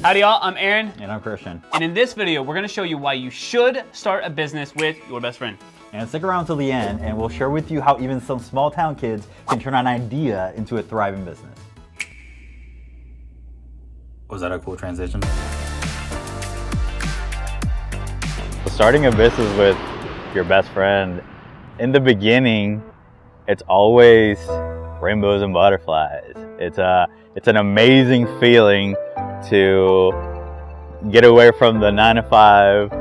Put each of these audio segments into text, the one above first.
Howdy y'all, I'm Aaron. And I'm Christian. And in this video, we're gonna show you why you should start a business with your best friend. And stick around till the end and we'll share with you how even some small town kids can turn an idea into a thriving business. Was that a cool transition? Starting a business with your best friend, in the beginning, it's always rainbows and butterflies. It's an amazing feeling to get away from the 9 to 5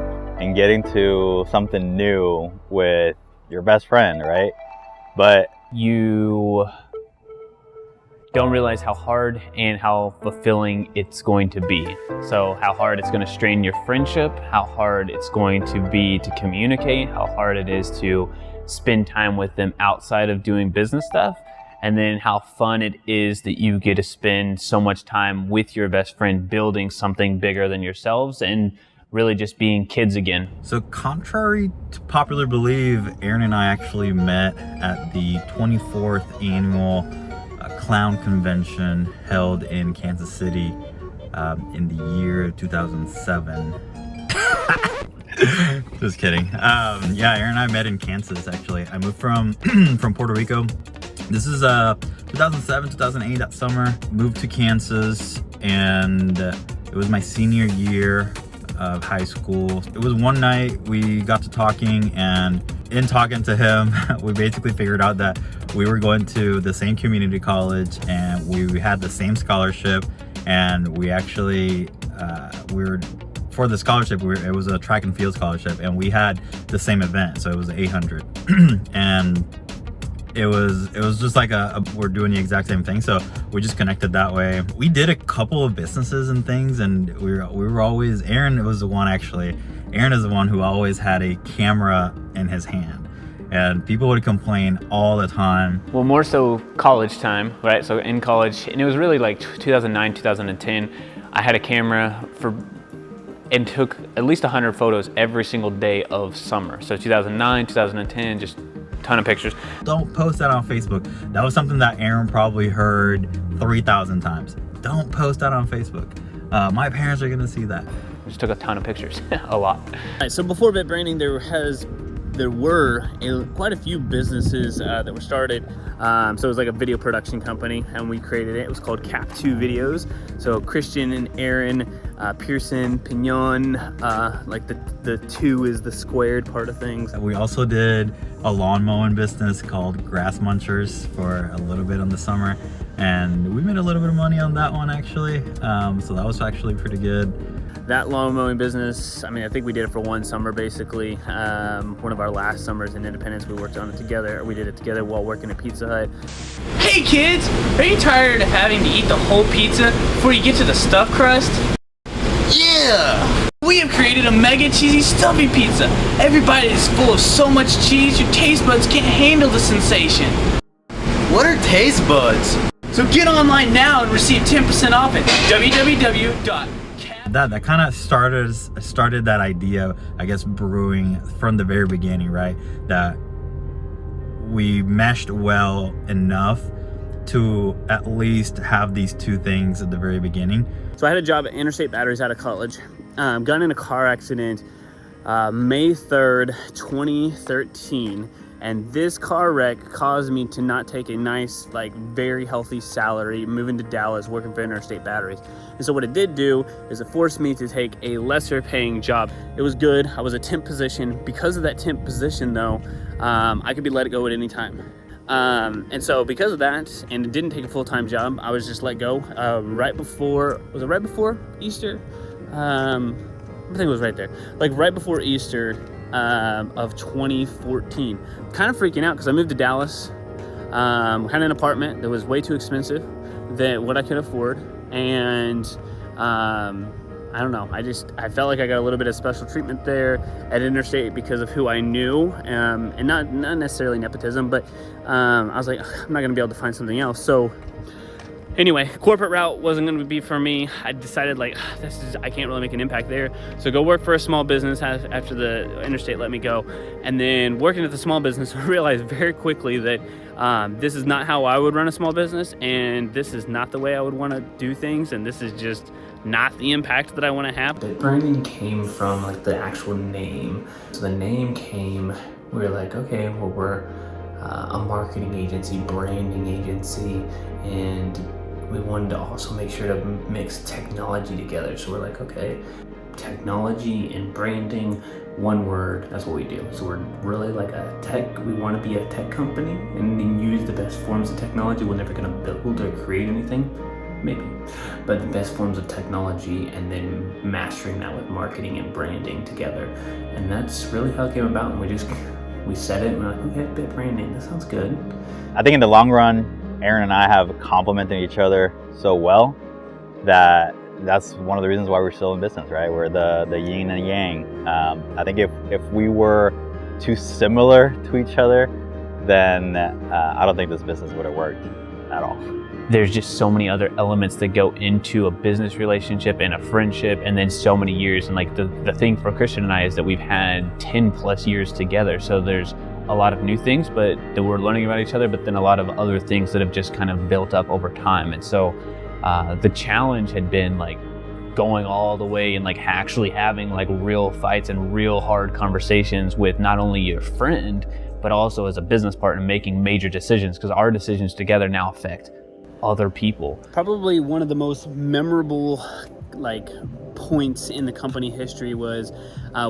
and get into something new with your best friend, right? But you don't realize how hard and how fulfilling it's going to be. So how hard it's going to strain your friendship, how hard it's going to be to communicate, how hard it is to spend time with them outside of doing business stuff, and then how fun it is that you get to spend so much time with your best friend building something bigger than yourselves and really just being kids again. So contrary to popular belief, Aaron and I actually met at the 24th annual clown convention held in Kansas City in the year 2007. Just kidding. Yeah, Aaron and I met in Kansas actually. I moved from from Puerto Rico. This is 2007, 2008, that summer. Moved to Kansas and it was my senior year of high school. It was one night we got to talking, and in talking to him, we basically figured out that we were going to the same community college and we had the same scholarship, and we actually, for the scholarship, it was a track and field scholarship, and we had the same event, so it was 800. And it was just like we're doing the exact same thing, so we just connected that way. We did a couple of businesses and things, and we were always, Aaron was the one actually. Aaron is the one who always had a camera in his hand, and people would complain all the time. Well, more so college time, right? So in college, and it was really like 2009, 2010, I had a camera and took at least 100 photos every single day of summer. So 2009, 2010, just ton of pictures. Don't post that on Facebook. That was something that Aaron probably heard 3,000 times. Don't post that on Facebook. My parents are gonna see that. Just took a ton of pictures, a lot. All right, so before Bit Branding, there were quite a few businesses that were started. So it was like a video production company, and we created it. It was called Cap2 Videos. So Christian and Aaron, Pearson, Pignon, like the 2 is the squared part of things. We also did a lawn mowing business called Grass Munchers for a little bit in the summer, and we made a little bit of money on that one actually. So that was actually pretty good. That lawn mowing business, I mean, I think we did it for one summer basically. One of our last summers in Independence, we worked on it together. We did it together while working at Pizza Hut. Hey kids, are you tired of having to eat the whole pizza before you get to the stuffed crust? Yeah! We have created a mega cheesy stuffy pizza. Every bite is full of so much cheese, your taste buds can't handle the sensation. What are taste buds? So get online now and receive 10% off at www. That kind of started that idea, I guess, brewing from the very beginning, right? That we meshed well enough to at least have these two things at the very beginning. So I had a job at Interstate Batteries out of college. Got in a car accident May 3rd, 2013. And this car wreck caused me to not take a nice, like, very healthy salary, moving to Dallas, working for Interstate Batteries. And so what it did do is it forced me to take a lesser paying job. It was good. I was a temp position. Because of that temp position, though, I could be let go at any time. And so because of that, and it didn't take a full-time job, I was just let go right before Easter? I think it was right there. Like right before Easter of 2014. Kind of freaking out because I moved to Dallas, had an apartment that was way too expensive than what I could afford, and I don't know, I felt like I got a little bit of special treatment there at Interstate because of who I knew, and not necessarily nepotism, but I was like, I'm not gonna be able to find something else. So anyway, corporate route wasn't going to be for me. I decided like, I can't really make an impact there. So go work for a small business after the Interstate let me go. And then working at the small business, I realized very quickly that this is not how I would run a small business, and this is not the way I would want to do things, and this is just not the impact that I want to have. The branding came from like the actual name. So the name came, we were like, okay, well, we're a marketing agency, branding agency, and we wanted to also make sure to mix technology together. So we're like, okay, technology and branding, one word, that's what we do. So we're really like a tech, we want to be a tech company and then use the best forms of technology. We're never going to build or create anything, maybe, but the best forms of technology and then mastering that with marketing and branding together. And that's really how it came about. And we said it and we're like, okay, bit branding, that sounds good. I think in the long run, Aaron and I have complemented each other so well that that's one of the reasons why we're still in business, right? We're the yin and yang. I think if we were too similar to each other, then I don't think this business would have worked at all. There's just so many other elements that go into a business relationship and a friendship, and then so many years. And like the thing for Christian and I is that we've had 10 plus years together. So there's a lot of new things but that we're learning about each other, but then a lot of other things that have just kind of built up over time. And so the challenge had been like going all the way and like actually having like real fights and real hard conversations with not only your friend, but also as a business partner, making major decisions, because our decisions together now affect other people. Probably one of the most memorable like points in the company history was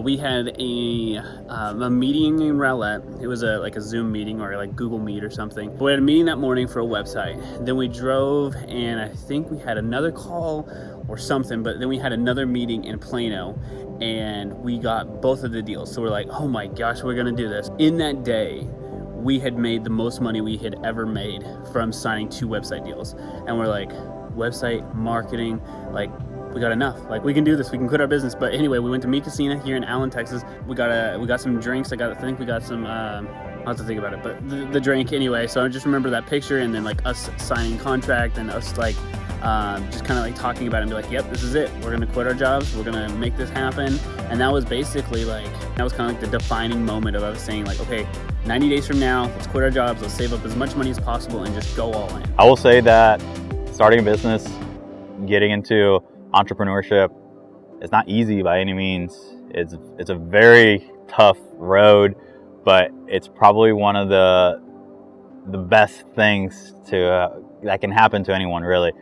we had a meeting in Rowlett. It was like a Zoom meeting or like Google Meet or something. We had a meeting that morning for a website. Then we drove and I think we had another call or something, but then we had another meeting in Plano and we got both of the deals. So we're like, oh my gosh, we're gonna do this. In that day, we had made the most money we had ever made from signing 2 website deals. And we're like, website marketing, like we got enough. Like we can do this, we can quit our business. But anyway, we went to Mi Cocina here in Allen, Texas. We got some drinks. I think we got some, I'll have to think about it, but the drink anyway. So I just remember that picture and then like us signing contract and us like, just kind of like talking about it and be like, yep, this is it. We're gonna quit our jobs. We're gonna make this happen. And that was basically like, that was kind of like the defining moment of us saying like, okay, 90 days from now, let's quit our jobs. Let's save up as much money as possible and just go all in. I will say that starting a business, getting into entrepreneurship, it's not easy by any means. It's a very tough road, but it's probably one of the best things that can happen to anyone, really.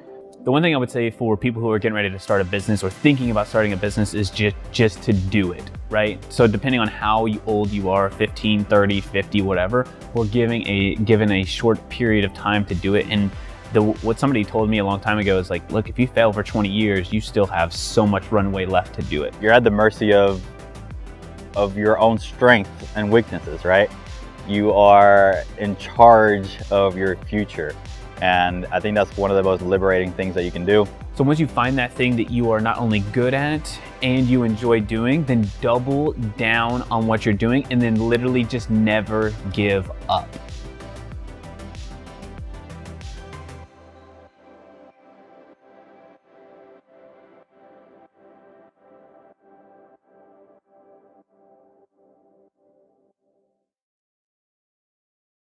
The one thing I would say for people who are getting ready to start a business or thinking about starting a business is just to do it, right? So depending on how old you are, 15, 30, 50, whatever, we're given a short period of time to do it. And what somebody told me a long time ago is like, look, if you fail for 20 years, you still have so much runway left to do it. You're at the mercy of your own strengths and weaknesses, right? You are in charge of your future. And I think that's one of the most liberating things that you can do. So once you find that thing that you are not only good at and you enjoy doing, then double down on what you're doing and then literally just never give up.